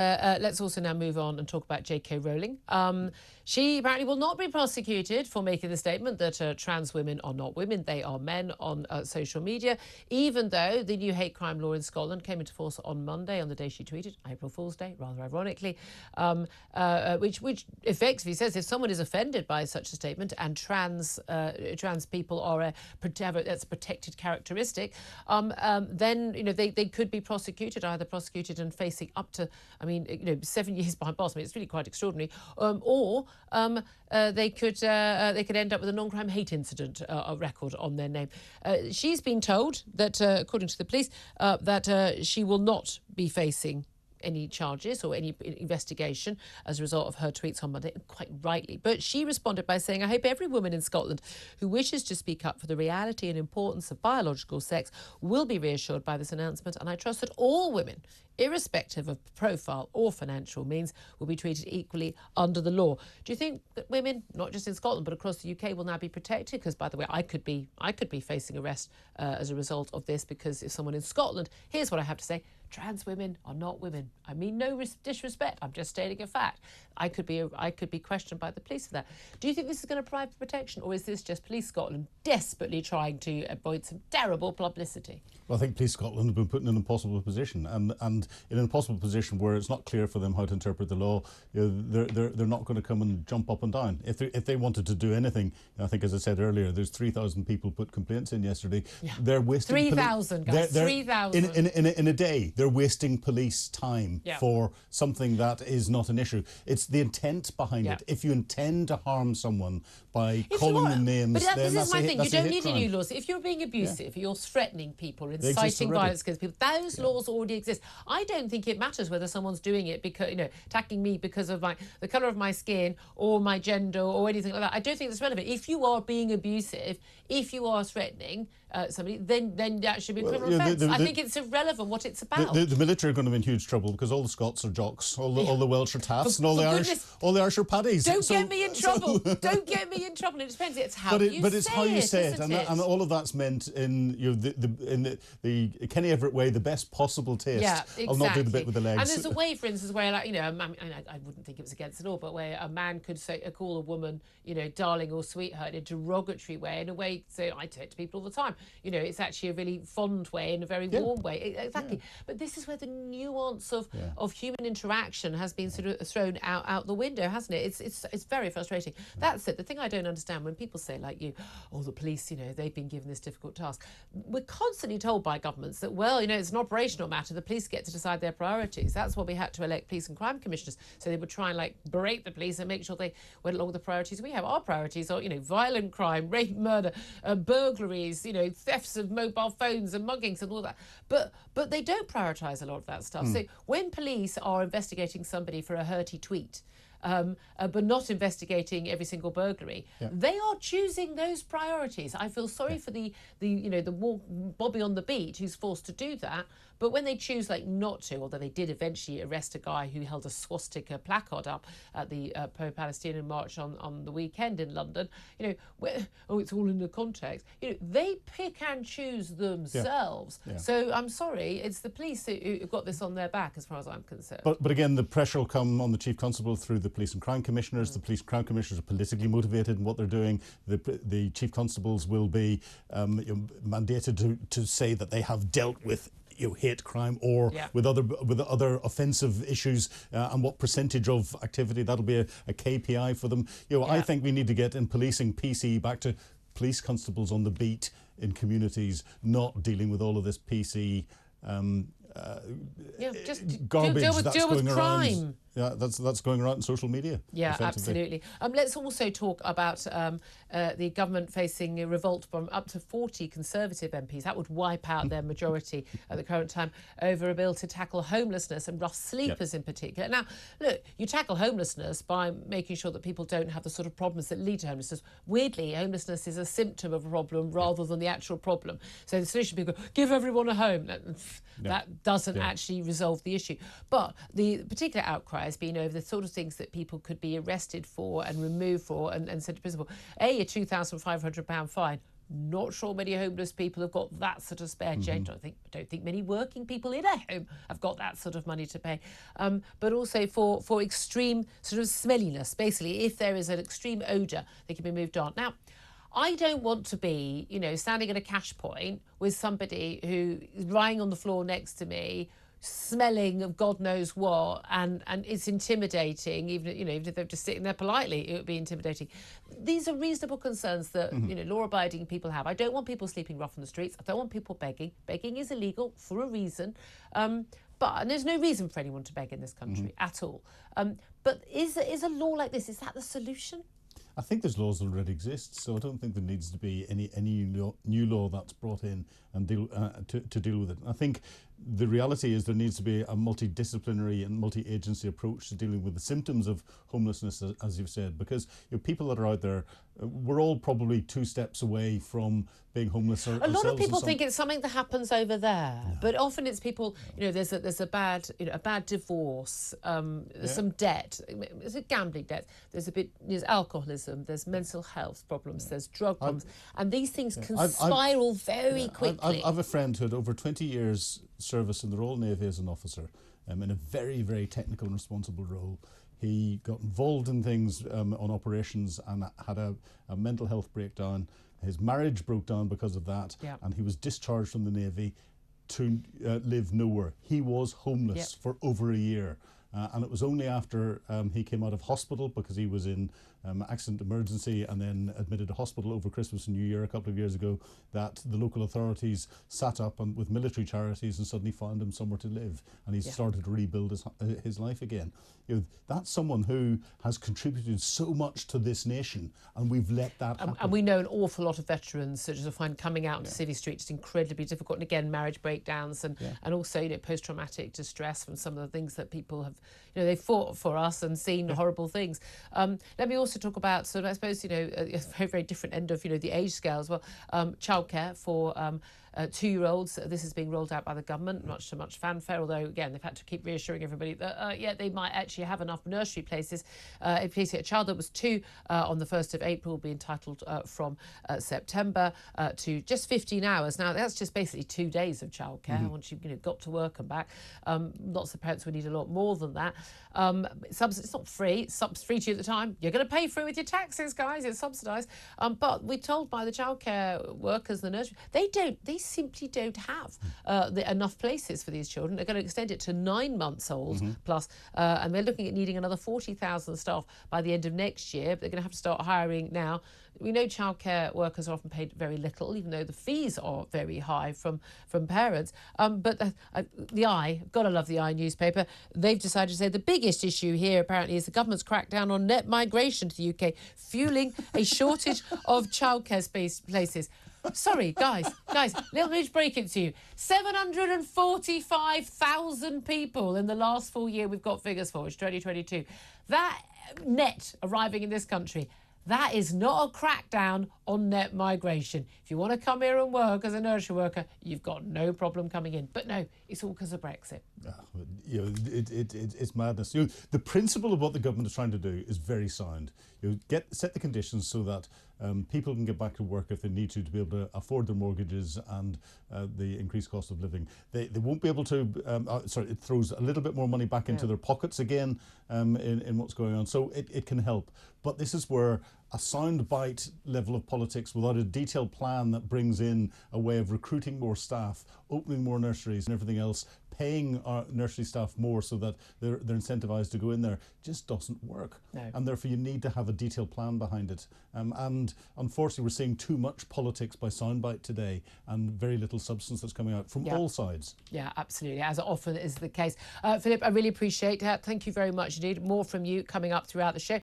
Let's also now move on and talk about J.K. Rowling. She apparently will not be prosecuted for making the statement that trans women are not women, they are men on social media, even though the new hate crime law in Scotland came into force on Monday, on the day she tweeted, April Fool's Day, rather ironically, which effectively says if someone is offended by such a statement and trans people are that's a protected characteristic, then they could be prosecuted, either prosecuted and facing up to, 7 years behind bars. It's really quite extraordinary. Or they could end up with a non-crime hate incident record on their name. She's been told that, according to the police, that she will not be facing any charges or any investigation as a result of her tweets on Monday, quite rightly. But she responded by saying, I hope every woman in Scotland who wishes to speak up for the reality and importance of biological sex will be reassured by this announcement, and I trust that all women, irrespective of profile or financial means, will be treated equally under the law. Do you think that women, not just in Scotland but across the UK, will now be protected? Because, by the way, I could be facing arrest as a result of this, because if someone in Scotland, here's what I have to say: trans women are not women. I mean no disrespect. I'm just stating a fact. I could be questioned by the police for that. Do you think this is going to provide for protection, or is this just Police Scotland desperately trying to avoid some terrible publicity? Well, I think Police Scotland have been put in an impossible position, and in an impossible position where it's not clear for them how to interpret the law. They're not going to come and jump up and down. If they wanted to do anything, I think, as I said earlier, there's 3,000 people put complaints in yesterday. Yeah. They're wasting 3,000 guys. 3,000 in a day. They're wasting police time for something that is not an issue. It's the intent behind it. If you intend to harm someone by calling them names, but then this is my thing. You don't need crime. any new laws. If you're being abusive, you're threatening people, inciting violence against people, those laws already exist. I don't think it matters whether someone's doing it because, attacking me because of the colour of my skin or my gender or anything like that. I don't think that's relevant. If you are being abusive, if you are threatening somebody, then that should be a criminal offence. I think it's irrelevant what it's about. The military are going to be in huge trouble, because all the Scots are jocks, all the Welsh are taffs, and all the Irish are paddies. Don't get me in trouble. Don't get me in trouble. It depends. It's how you say it. But it's how you say it, and all of that's meant in the Kenny Everett way, the best possible taste. Yeah, exactly. I'll not do the bit with the legs. And there's a way, for instance, where I wouldn't think it was against the law, but where a man could call a woman, darling or sweetheart, in a derogatory way, in a way. So I say it to people all the time. It's actually a really fond way, in a very warm way. Exactly. Yeah. But this is where the nuance of human interaction has been sort of thrown out the window, hasn't it? It's very frustrating. That's it. The thing I don't understand when people say, like you, the police, they've been given this difficult task. We're constantly told by governments that, it's an operational matter. The police get to decide their priorities. That's why we had to elect police and crime commissioners, so they would try and berate the police and make sure they went along with the priorities we have. Our priorities are, violent crime, rape, murder, burglaries, thefts of mobile phones and muggings and all that. But they don't prioritise a lot of that stuff. So when police are investigating somebody for a hurty tweet, but not investigating every single burglary, they are choosing those priorities. I feel sorry for the Bobby on the beat who's forced to do that. But when they choose not to, although they did eventually arrest a guy who held a swastika placard up at the pro-Palestinian march on the weekend in London, it's all in the context. They pick and choose themselves. Yeah. Yeah. So I'm sorry, it's the police who've got this on their back, as far as I'm concerned. But again, the pressure will come on the Chief Constable through the Police and Crime Commissioners. The Police and Crime Commissioners are politically motivated in what they're doing. The Chief Constables will be mandated to say that they have dealt with hate crime or with other offensive issues, and what percentage of activity. That'll be a KPI for them. I think we need to get in policing PC back to police constables on the beat in communities, not dealing with all of this PC just garbage deal with going crime. around. Yeah, that's going around in social media. Yeah, absolutely. Let's also talk about the government facing a revolt from up to 40 Conservative MPs. That would wipe out their majority at the current time over a bill to tackle homelessness and rough sleepers in particular. Now, look, you tackle homelessness by making sure that people don't have the sort of problems that lead to homelessness. Weirdly, homelessness is a symptom of a problem rather than the actual problem. So the solution would be give everyone a home. That doesn't actually resolve the issue. But the particular outcry has been over the sort of things that people could be arrested for and removed for and sent to prison for. A £2,500 fine. Not sure many homeless people have got that sort of spare change. I don't think many working people in a home have got that sort of money to pay. But also for extreme sort of smelliness, basically, if there is an extreme odour, they can be moved on. Now, I don't want to be, standing at a cash point with somebody who is lying on the floor next to me, smelling of God knows what, and it's intimidating. Even if they're just sitting there politely, it would be intimidating. These are reasonable concerns that law-abiding people have. I don't want people sleeping rough on the streets. I don't want people begging. Begging is illegal for a reason. And there's no reason for anyone to beg in this country at all. But is a law like this, is that the solution? I think there's laws that already exist, so I don't think there needs to be any new law that's brought in and to deal with it. I think the reality is there needs to be a multidisciplinary and multi-agency approach to dealing with the symptoms of homelessness, as you've said, because people that are out there, we're all probably 2 steps away from being homeless ourselves. A lot of people think it's something that happens over there, but often it's people. There's a bad divorce, there's some debt, there's a gambling debt, there's alcoholism, there's mental health problems, there's drug problems, and these things can spiral very quickly. I have a friend who had over 20 years service in the Royal Navy as an officer, in a very, very technical and responsible role. He got involved in things on operations and had a mental health breakdown. His marriage broke down because of that, and he was discharged from the Navy to live nowhere. He was homeless for over a year. And it was only after he came out of hospital, because he was in accident emergency and then admitted to hospital over Christmas and New Year a couple of years ago, that the local authorities sat up with military charities and suddenly found him somewhere to live, and he started to rebuild his life again. That's someone who has contributed so much to this nation, and we've let that happen. And we know an awful lot of veterans such as I find coming out into city streets is incredibly difficult, and again marriage breakdowns and also post-traumatic distress from some of the things that people have they fought for us and seen horrible things. Let me also talk about sort of, I suppose, a very, very different end of the age scale as well. Childcare for 2-year-olds. This is being rolled out by the government, much to much fanfare, although again they've had to keep reassuring everybody that they might actually have enough nursery places. If you see a child that was 2 on the 1st of April will be entitled from September to just 15 hours. Now that's just basically 2 days of childcare once you've got to work and back. Lots of parents would need a lot more than that. It's not free. It's free to you at the time. You're going to pay for it with your taxes, guys. It's subsidised. But we're told by the childcare workers, the nursery, they simply don't have enough places for these children. They're going to extend it to 9 months old plus, and they're looking at needing another 40,000 staff by the end of next year. But they're going to have to start hiring now. We know childcare workers are often paid very little, even though the fees are very high from parents. But the Eye, gotta love the Eye newspaper, they've decided to say the biggest issue here apparently is the government's crackdown on net migration to the UK, fueling a shortage of childcare places. Sorry, guys, let me just break it to you. 745,000 people in the last full year we've got figures for, which is 2022. That net arriving in this country, that is not a crackdown on net migration. If you want to come here and work as a nursery worker, you've got no problem coming in. But no, it's all because of Brexit. It's madness. The principle of what the government is trying to do is very sound. Set the conditions so that people can get back to work if they need to be able to afford their mortgages and the increased cost of living. They won't be able to. It throws a little bit more money back into their pockets again in what's going on. So it can help. But this is where a soundbite level of politics without a detailed plan that brings in a way of recruiting more staff, opening more nurseries and everything else, paying our nursery staff more so that they're incentivized to go in there, just doesn't work. No. And therefore you need to have a detailed plan behind it. And unfortunately we're seeing too much politics by soundbite today and very little substance that's coming out from all sides. Yeah, absolutely, as often is the case. Philip, I really appreciate that. Thank you very much indeed. More from you coming up throughout the show.